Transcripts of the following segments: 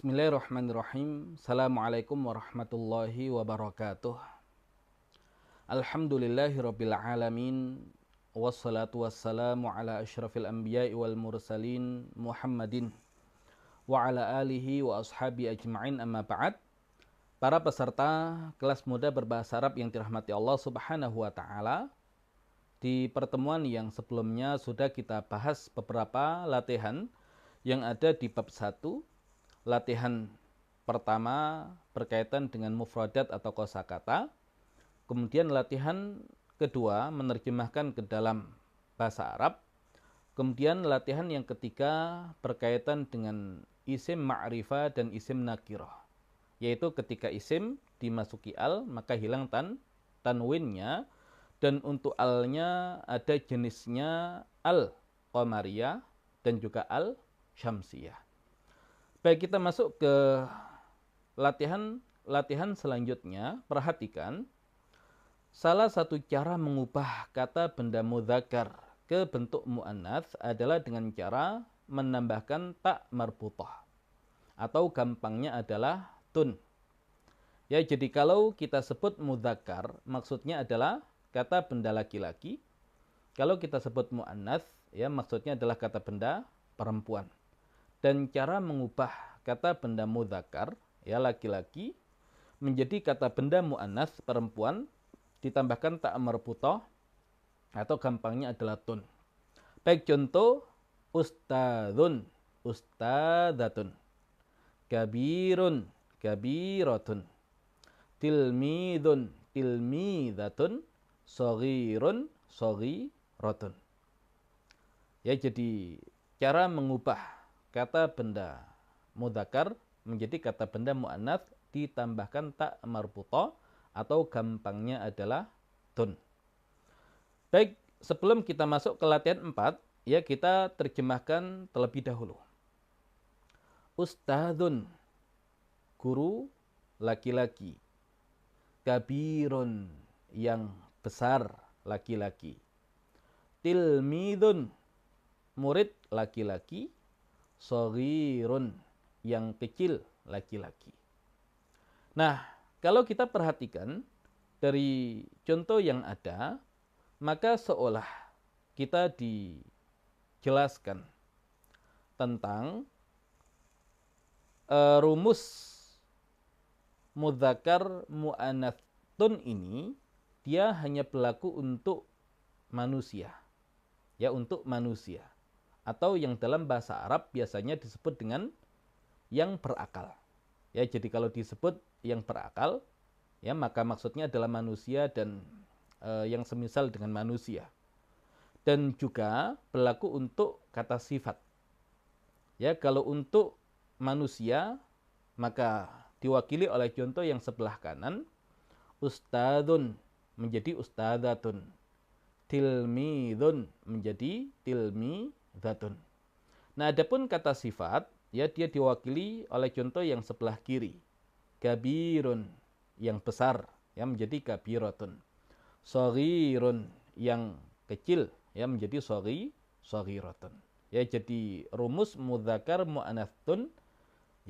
Bismillahirrahmanirrahim. Assalamualaikum warahmatullahi wabarakatuh. Alhamdulillahirabbil alamin. Wassalatu wassalamu ala asyrafil anbiya'i wal mursalin Muhammadin wa ala alihi wa ashabi ajma'in, amma ba'd. Para peserta kelas muda berbahasa Arab yang dirahmati Allah Subhanahu wa taala, di pertemuan yang sebelumnya sudah kita bahas beberapa latihan yang ada di bab 1. Latihan pertama berkaitan dengan mufradat atau kosakata. Kemudian latihan kedua menerjemahkan ke dalam bahasa Arab. Kemudian latihan yang ketiga berkaitan dengan isim ma'rifah dan isim nakirah. Yaitu ketika isim dimasuki al, maka hilang tanwinnya. Dan untuk alnya ada jenisnya al-qamariyah dan juga al-syamsiyah. Baik, kita masuk ke latihan selanjutnya. Perhatikan, salah satu cara mengubah kata benda mudzakkar ke bentuk muannats adalah dengan cara menambahkan ta marbutah, atau gampangnya adalah tun. Ya, jadi kalau kita sebut mudzakkar, maksudnya adalah kata benda laki-laki. Kalau kita sebut muannats, ya maksudnya adalah kata benda perempuan. Dan cara mengubah kata benda mudzakkar, ya laki-laki, menjadi kata benda muannats perempuan, ditambahkan ta marbutah atau gampangnya adalah tun. Baik, contoh ustadzun, ustadzatun, kabirun, kabiratun, tilmidun, tilmidatun, shaghirun, shaghiratun. Ya, jadi cara mengubah kata benda mudzakkar menjadi kata benda muannats ditambahkan ta marbutah atau gampangnya adalah tun. Baik, sebelum kita masuk ke latihan 4, ya kita terjemahkan terlebih dahulu. Ustadzun, guru laki-laki. Kabirun, yang besar laki-laki. Tilmidun, murid laki-laki. Shaghirun, yang kecil laki-laki. Nah, kalau kita perhatikan dari contoh yang ada, maka seolah kita dijelaskan tentang rumus mudzakkar muannatsun ini, dia hanya berlaku untuk manusia. Ya, untuk manusia. Atau yang dalam bahasa Arab biasanya disebut dengan yang berakal. Ya, jadi kalau disebut yang berakal, ya maka maksudnya adalah manusia dan yang semisal dengan manusia. Dan juga berlaku untuk kata sifat. Ya, kalau untuk manusia maka diwakili oleh contoh yang sebelah kanan, ustadzun menjadi ustadzatun, tilmidun menjadi tilmidatun. Nah, adapun kata sifat, ya dia diwakili oleh contoh yang sebelah kiri. Kabirun, yang besar, ya menjadi kabiratun. Shaghirun, yang kecil, ya menjadi shaghiratun. Ya, jadi rumus mudzakkar muannatsun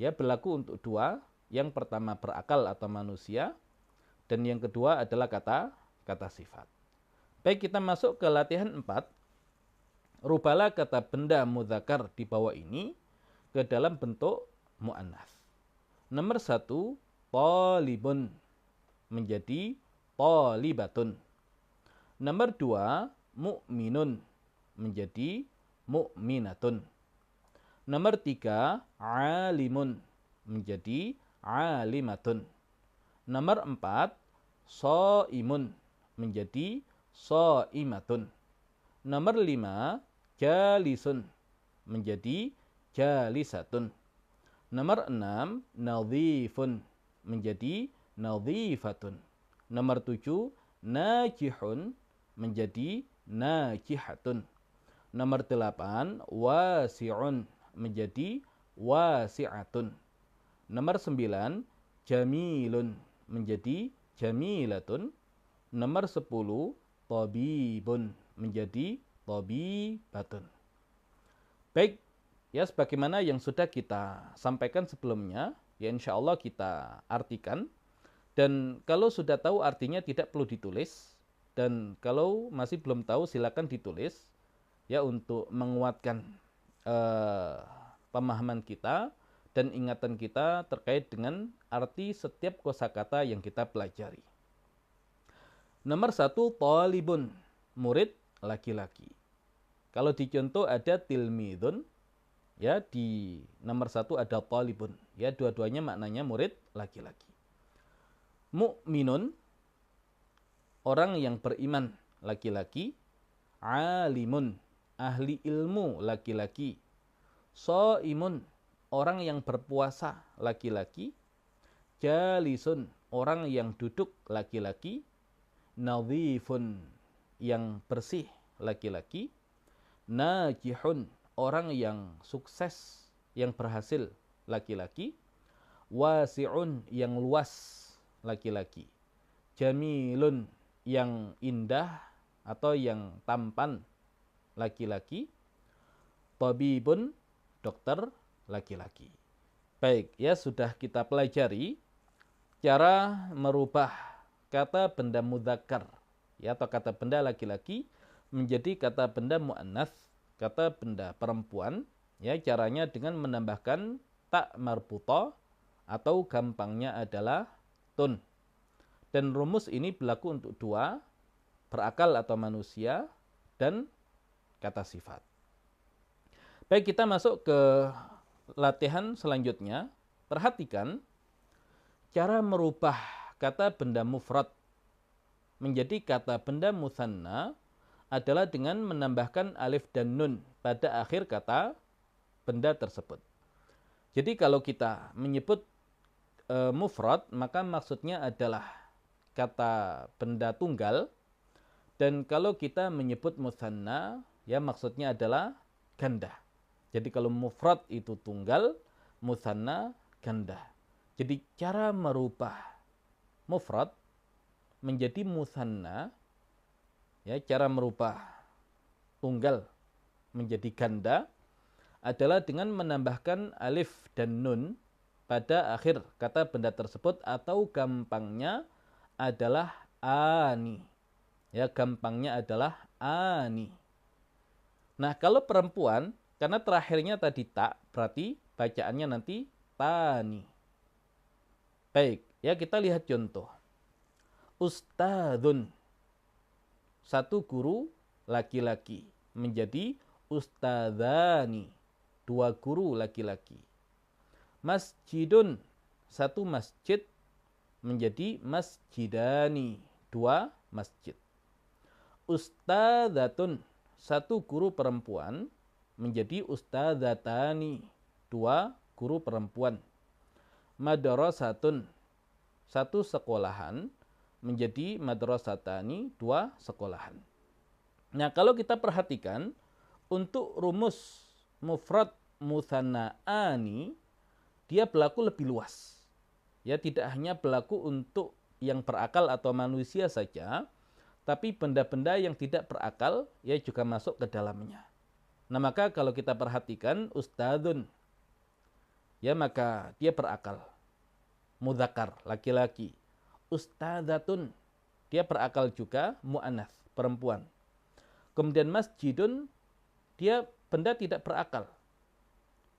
ya berlaku untuk dua. Yang pertama berakal atau manusia, dan yang kedua adalah kata sifat. Baik, kita masuk ke latihan 4. Rubahlah kata benda mudzakkar di bawah ini ke dalam bentuk muannats. Nomor 1, talibun menjadi talibatun. Nomor 2, mu'minun menjadi mu'minatun. Nomor 3, alimun menjadi alimatun. Nomor 4, shaimun menjadi shaimatun. Nomor 5, jalisun menjadi jalisatun. Nomor 6, nadhifun menjadi nadhifatun. Nomor 7, najihun menjadi najihatun. Nomor 8, wasi'un menjadi wasi'atun. Nomor 9, jamilun menjadi jamilatun. Nomor 10, tabibun menjadi tabibatun. Baik, ya sebagaimana yang sudah kita sampaikan sebelumnya, ya insya Allah kita artikan. Dan kalau sudah tahu artinya tidak perlu ditulis. Dan kalau masih belum tahu silakan ditulis, ya untuk menguatkan pemahaman kita dan ingatan kita terkait dengan arti setiap kosakata yang kita pelajari. Nomor 1, talibun, murid laki-laki. Kalau dicontoh ada tilmidun, ya di nomor 1 ada talibun, ya dua-duanya maknanya murid laki-laki. Mu'minun, orang yang beriman laki-laki. Alimun, ahli ilmu laki-laki. Shaimun, orang yang berpuasa laki-laki. Jalisun, orang yang duduk laki-laki. Nadhifun, yang bersih laki-laki. Najihun, orang yang sukses, yang berhasil laki-laki. Wasi'un, yang luas laki-laki. Jamilun, yang indah atau yang tampan laki-laki. Tabibun, dokter laki-laki. Baik, ya sudah kita pelajari cara merubah kata benda mudzakkar, ya atau kata benda laki-laki menjadi kata benda muannats, kata benda perempuan, ya caranya dengan menambahkan tak marbuthah atau gampangnya adalah tun. Dan rumus ini berlaku untuk dua, berakal atau manusia dan kata sifat. Baik, kita masuk ke latihan selanjutnya. Perhatikan cara merubah kata benda mufrad menjadi kata benda musanna adalah dengan menambahkan alif dan nun pada akhir kata benda tersebut. Jadi kalau kita menyebut mufrad, maka maksudnya adalah kata benda tunggal. Dan kalau kita menyebut musanna, ya maksudnya adalah ganda. Jadi kalau mufrad itu tunggal, musanna ganda. Jadi cara merubah mufrad menjadi musanna, ya cara merubah tunggal menjadi ganda adalah dengan menambahkan alif dan nun pada akhir kata benda tersebut, atau gampangnya adalah ani. Ya, gampangnya adalah ani. Nah, kalau perempuan, karena terakhirnya tadi tak, berarti bacaannya nanti tani. Baik, ya kita lihat contoh. Ustadzun, satu guru laki-laki menjadi ustadzani, dua guru laki-laki. Masjidun, satu masjid menjadi masjidani, dua masjid. Ustadzatun, satu guru perempuan menjadi ustadzatani, dua guru perempuan. Madrasatun, satu sekolahan menjadi madrasatani, dua sekolahan. Nah, kalau kita perhatikan untuk rumus mufrad mutsanna'ani, dia berlaku lebih luas. Ya, tidak hanya berlaku untuk yang berakal atau manusia saja, tapi benda-benda yang tidak berakal ya juga masuk ke dalamnya. Nah, maka kalau kita perhatikan ustadzun, ya maka dia berakal. Mudzakkar, laki-laki. Ustadzatun, dia berakal juga, muannats, perempuan. Kemudian masjidun, dia benda tidak berakal.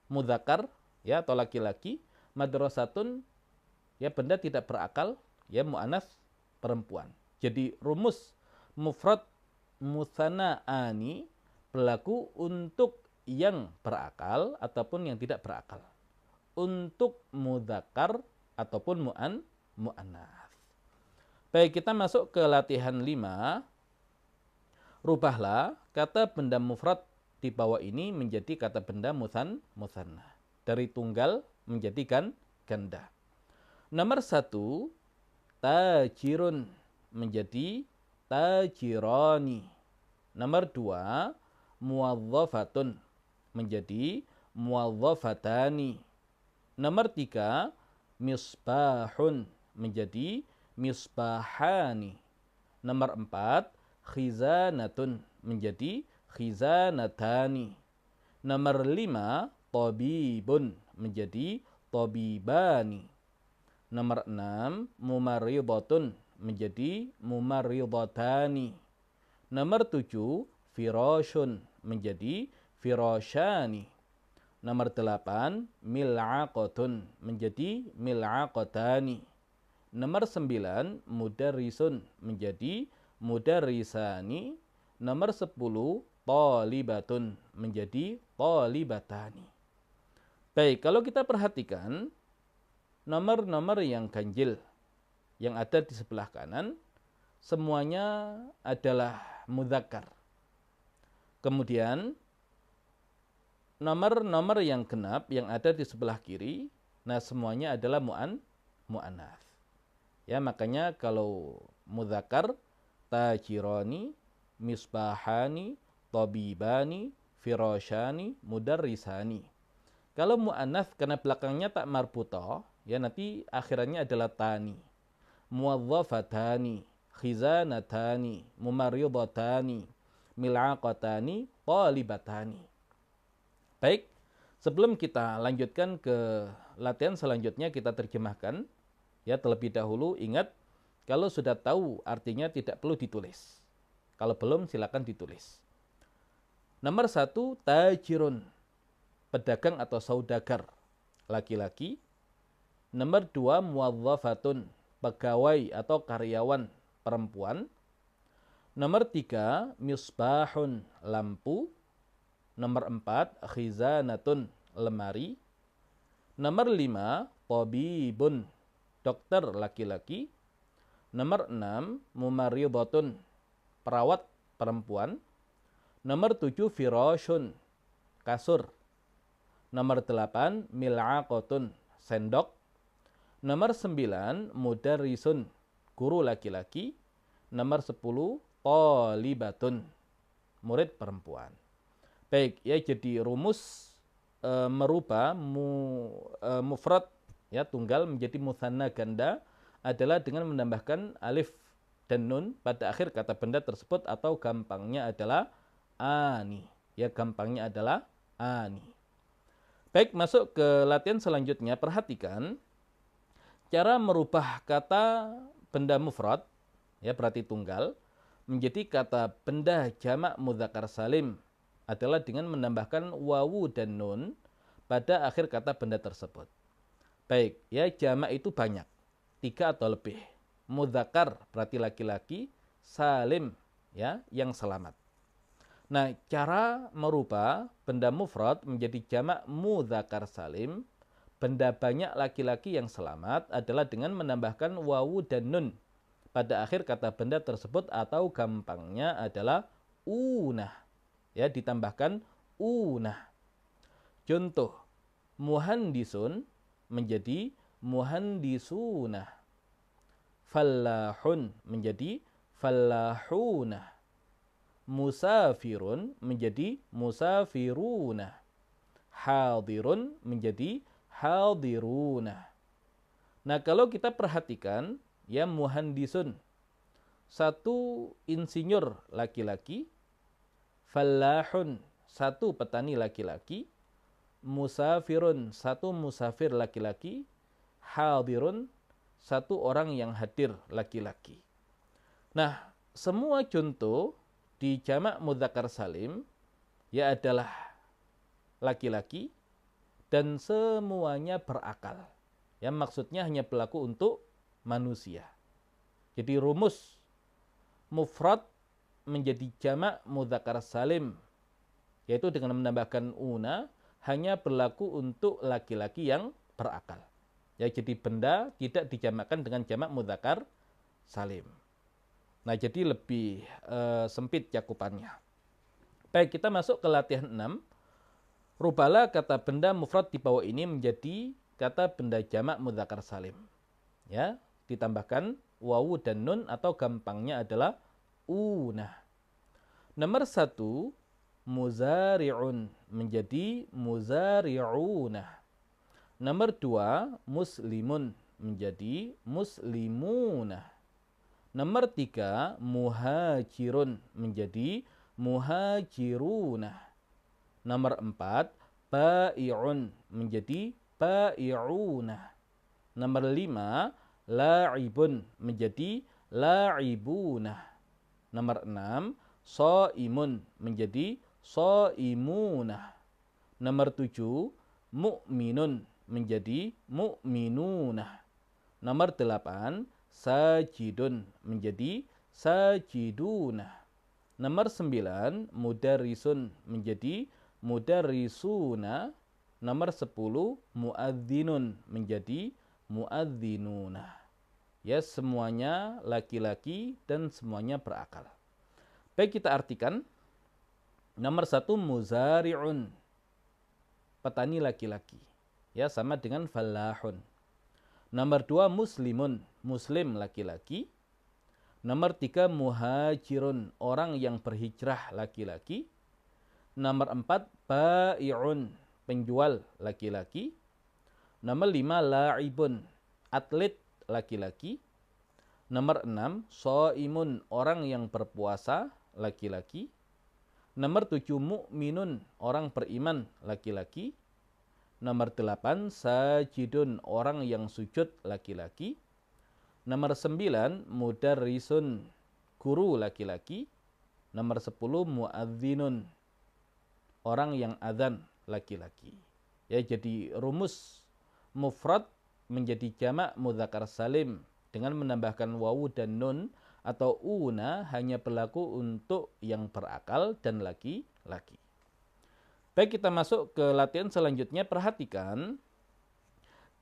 Mudzakkar, ya atau laki-laki. Madrasatun, ya benda tidak berakal, ya muannats, perempuan. Jadi rumus mufrad mutsanna'ani berlaku untuk yang berakal ataupun yang tidak berakal. Untuk mudzakkar ataupun muannats. Baik, kita masuk ke latihan 5. Rubahlah kata benda mufrad di bawah ini menjadi kata benda musanna. Dari tunggal menjadi ganda. Nomor 1, tajirun menjadi tajirani. Nomor 2, muwadzafatun menjadi muwadzafatani. Nomor 3, misbahun menjadi misbahani. Nomor 4, khizanatun menjadi khizanatani. Nomor 5, tabibun menjadi tabibani. Nomor 6, mumarridatun menjadi mumarridatani. Nomor 7, firashun menjadi firashani. Nomor 8, mil'aqatun menjadi mil'aqatani. Nomor 9, mudarrisun menjadi mudarrisani. Nomor 10, talibatun menjadi talibatani. Baik, kalau kita perhatikan nomor-nomor yang ganjil yang ada di sebelah kanan semuanya adalah mudzakkar. Kemudian nomor-nomor yang genap yang ada di sebelah kiri, nah semuanya adalah mu'annats. Ya, makanya kalau mudzakkar tajirani, misbahani, tabibani, firashani, mudarrisani. Kalau mu'annats karena belakangnya tak marbutoh, ya nanti akhirannya adalah tani. Muwadzafatani, khizanatani, mumarridatani, mil'aqatani, talibatani. Baik, sebelum kita lanjutkan ke latihan selanjutnya, kita terjemahkan. Ya, terlebih dahulu ingat, kalau sudah tahu artinya tidak perlu ditulis. Kalau belum silakan ditulis. Nomor 1, tajirun, pedagang atau saudagar, laki-laki. Nomor 2, muwadzafatun, pegawai atau karyawan, perempuan. Nomor 3, misbahun, lampu. Nomor 4, khizanatun, lemari. Nomor 5, tabibun, dokter laki-laki. Nomor 6, mumarridatun, perawat perempuan. Nomor 7, firashun, kasur. Nomor 8, mil'aqatun, sendok. Nomor 9, mudarrisun, guru laki-laki. Nomor 10, talibatun, murid perempuan. Baik, ya jadi rumus merubah mufrad ya tunggal menjadi mutsanna ganda adalah dengan menambahkan alif dan nun pada akhir kata benda tersebut atau gampangnya adalah ani. Ya, gampangnya adalah ani. Baik, masuk ke latihan selanjutnya. Perhatikan cara merubah kata benda mufrad, ya berarti tunggal, menjadi kata benda jamak mudzakkar salim adalah dengan menambahkan wawu dan nun pada akhir kata benda tersebut. Baik, ya jamak itu banyak, 3 atau lebih. Mudzakkar berarti laki-laki, salim ya yang selamat. Nah, cara merubah benda mufrad menjadi jamak mudzakkar salim, benda banyak laki-laki yang selamat adalah dengan menambahkan wawu dan nun pada akhir kata benda tersebut atau gampangnya adalah unah. Ya, ditambahkan unah. Contoh, muhandisun menjadi muhandisuna. Fallahun menjadi fallahuna. Musafirun menjadi musafiruna. Hadirun menjadi hadiruna. Nah, kalau kita perhatikan, ya muhandisun, satu insinyur laki-laki. Fallahun, satu petani laki-laki. Musafirun, satu musafir laki-laki. Hadirun, satu orang yang hadir laki-laki. Nah, semua contoh di jamak mudzakkar salim ya adalah laki-laki dan semuanya berakal. Ya, maksudnya hanya berlaku untuk manusia. Jadi rumus mufrad menjadi jamak mudzakkar salim yaitu dengan menambahkan una hanya berlaku untuk laki-laki yang berakal. Ya, jadi benda tidak dijamakkan dengan jamak mudzakkar salim. Nah, jadi lebih sempit cakupannya. Baik, kita masuk ke latihan 6. Rubahlah kata benda mufrad di bawah ini menjadi kata benda jamak mudzakkar salim. Ya, ditambahkan wawu dan nun atau gampangnya adalah unah. Nomor 1, muzari'un menjadi muzari'unah. Nomor 2, muslimun menjadi muslimunah. Nomor 3, muhajirun menjadi muhajirunah. Nomor 4, bai'un menjadi bai'unah. Nomor 5, la'ibun menjadi la'ibunah. Nomor 6, shaimun menjadi shaimunah. Nomor 7, mu'minun menjadi mu'minunah. Nomor 8, sajidun menjadi sajidunah. Nomor 9, mudarrisun menjadi mudarrisuna. Nomor 10, muadzinun menjadi muadzinunah. Ya, semuanya laki-laki dan semuanya berakal. Baik, kita artikan. Nomor 1, muzari'un, petani laki-laki. Ya, sama dengan falahun. Nomor 2, muslimun, muslim laki-laki. Nomor 3, muhajirun, orang yang berhijrah laki-laki. Nomor 4, bai'un, penjual laki-laki. Nomor 5, la'ibun, atlet laki-laki. Nomor 6, shaimun, orang yang berpuasa laki-laki. Nomor 7, mu'minun, orang beriman laki-laki. Nomor 8, sajidun, orang yang sujud laki-laki. Nomor 9, mudarrisun, guru laki-laki. Nomor 10, muadzinun, orang yang adzan laki-laki. Ya, jadi rumus mufrad menjadi jamak mudzakkar salim dengan menambahkan wawu dan nun atau una hanya berlaku untuk yang berakal dan laki-laki. Baik, kita masuk ke latihan selanjutnya. Perhatikan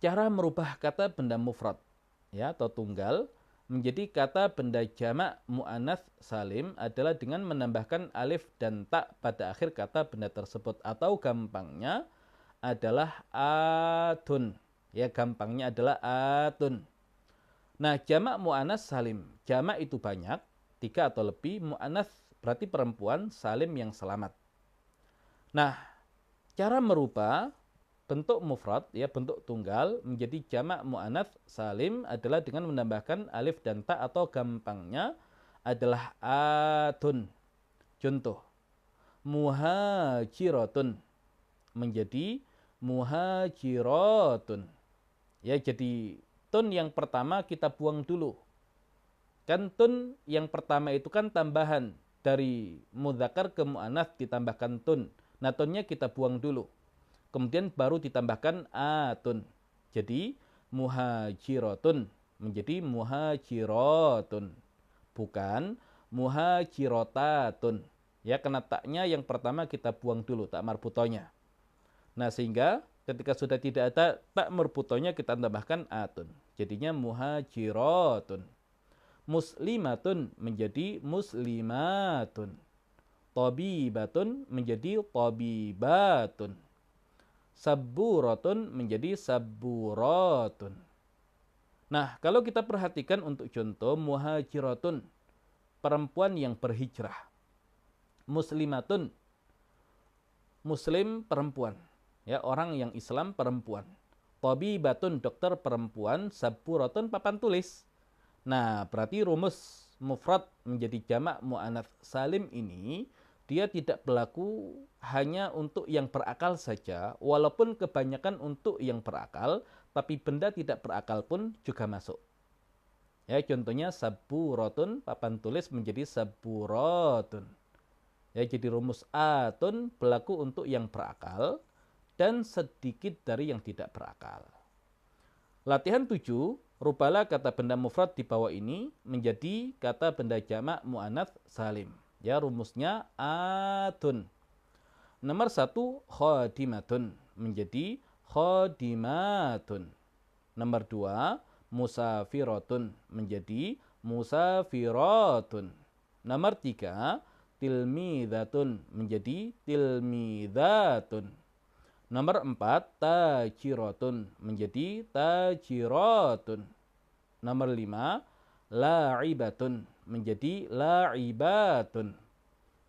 cara merubah kata benda mufrad ya atau tunggal menjadi kata benda jamak muannats salim adalah dengan menambahkan alif dan ta pada akhir kata benda tersebut, atau gampangnya adalah atun. Ya, gampangnya adalah atun. Nah, jamak muannats salim, jamak itu banyak, 3 atau lebih, muannats berarti perempuan, salim yang selamat. Nah, cara merubah bentuk mufrad, ya bentuk tunggal menjadi jamak muannats salim adalah dengan menambahkan alif dan ta, atau gampangnya adalah atun. Contoh, muhajiratun menjadi muhajiratun. Ya, jadi tun yang pertama kita buang dulu. Kan tun yang pertama itu kan tambahan dari mudzakkar ke muannats ditambahkan tun. Nah, tunnya kita buang dulu. Kemudian baru ditambahkan atun. Jadi muhajiratun menjadi muhajiratun. Bukan muhajirotatun. Ya, kena taknya yang pertama kita buang dulu, tak marbutonya. Nah, sehingga ketika sudah tidak ada tak marbutonya kita tambahkan atun. Jadinya muhajiratun. Muslimatun menjadi muslimatun. Tabibatun menjadi tabibatun. Sabburatun menjadi sabburatun. Nah, kalau kita perhatikan untuk contoh, muhajiratun, perempuan yang berhijrah. Muslimatun, muslim perempuan. Ya, orang yang Islam perempuan. Tabibatun, dokter perempuan. Sabburatun, papan tulis. Nah, berarti rumus mufrad menjadi jamak muannats salim ini dia tidak berlaku hanya untuk yang berakal saja, walaupun kebanyakan untuk yang berakal, tapi benda tidak berakal pun juga masuk. Ya, contohnya sabburatun, papan tulis menjadi sabburatun. Ya, jadi rumus atun berlaku untuk yang berakal dan sedikit dari yang tidak berakal. Latihan 7, rubahlah kata benda mufrad di bawah ini menjadi kata benda jamak muannats salim. Ya, rumusnya atun. Nomor 1, khadimatun menjadi khadimatun. Nomor 2, musafiratun menjadi musafiratun. Nomor 3, tilmidatun menjadi tilmidatun. Nomor 4, tajiratun menjadi tajiratun. Nomor 5, la'ibatun menjadi la'ibatun.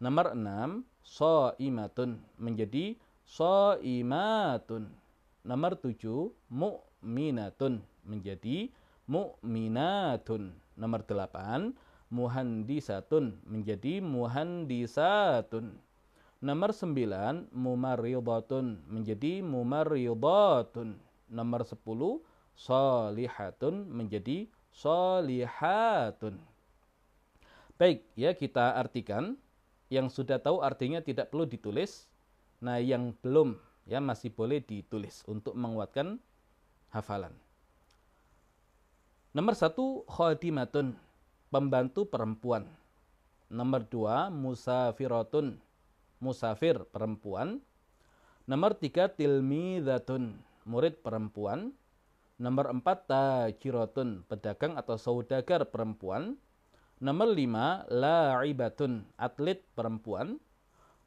Nomor 6, shaimatun menjadi shaimatun. Nomor 7, mu'minatun menjadi mu'minatun. Nomor 8, muhandisatun menjadi muhandisatun. Nomor 9, mumarridatun menjadi mumarridatun. Nomor 10, sholihatun menjadi sholihatun. Baik, ya kita artikan. Yang sudah tahu artinya tidak perlu ditulis. Nah, yang belum ya masih boleh ditulis untuk menguatkan hafalan. Nomor 1, khadimatun, pembantu perempuan. Nomor 2, musafiratun, musafir perempuan. Nomor 3, tilmidatun, murid perempuan. Nomor 4, tajiratun, pedagang atau saudagar perempuan. Nomor 5, la'ibatun, atlet perempuan.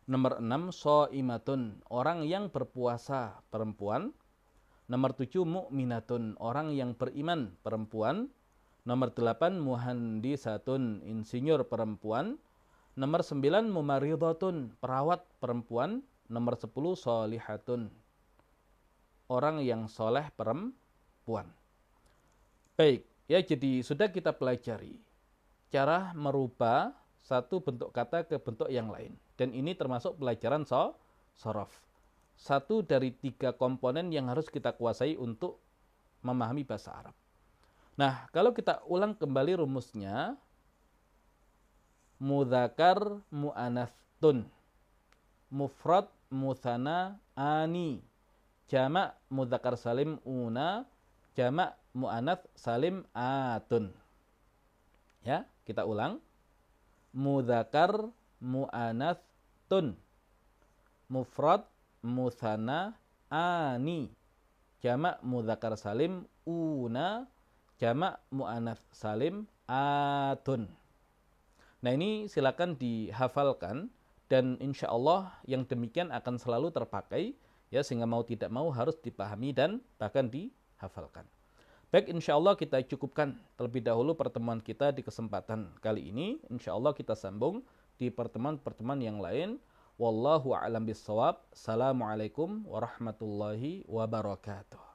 Nomor 6, shaimatun, orang yang berpuasa perempuan. Nomor 7, mu'minatun, orang yang beriman perempuan. Nomor 8, muhandisatun, insinyur perempuan. Nomor 9, mumaridhatun, perawat perempuan. Nomor 10, sholihatun, orang yang soleh perempuan. Baik, ya jadi sudah kita pelajari cara merubah satu bentuk kata ke bentuk yang lain. Dan ini termasuk pelajaran shorof. Satu dari 3 komponen yang harus kita kuasai untuk memahami bahasa Arab. Nah, kalau kita ulang kembali rumusnya, mudzakkar mu'anatsun, mufrad mutsanna ani, jamak mudzakkar salim una, jamak mu'anats salim atun. Ya, kita ulang. Mudzakkar mu'anatsun, mufrad mutsanna ani, jamak mudzakkar salim una, jamak mu'anats salim atun. Nah, ini silakan dihafalkan dan insya Allah yang demikian akan selalu terpakai ya, sehingga mau tidak mau harus dipahami dan bahkan dihafalkan. Baik, insya Allah kita cukupkan terlebih dahulu pertemuan kita di kesempatan kali ini. Insya Allah kita sambung di pertemuan-pertemuan yang lain. Wallahu a'lam bishawab. Assalamualaikum warahmatullahi wabarakatuh.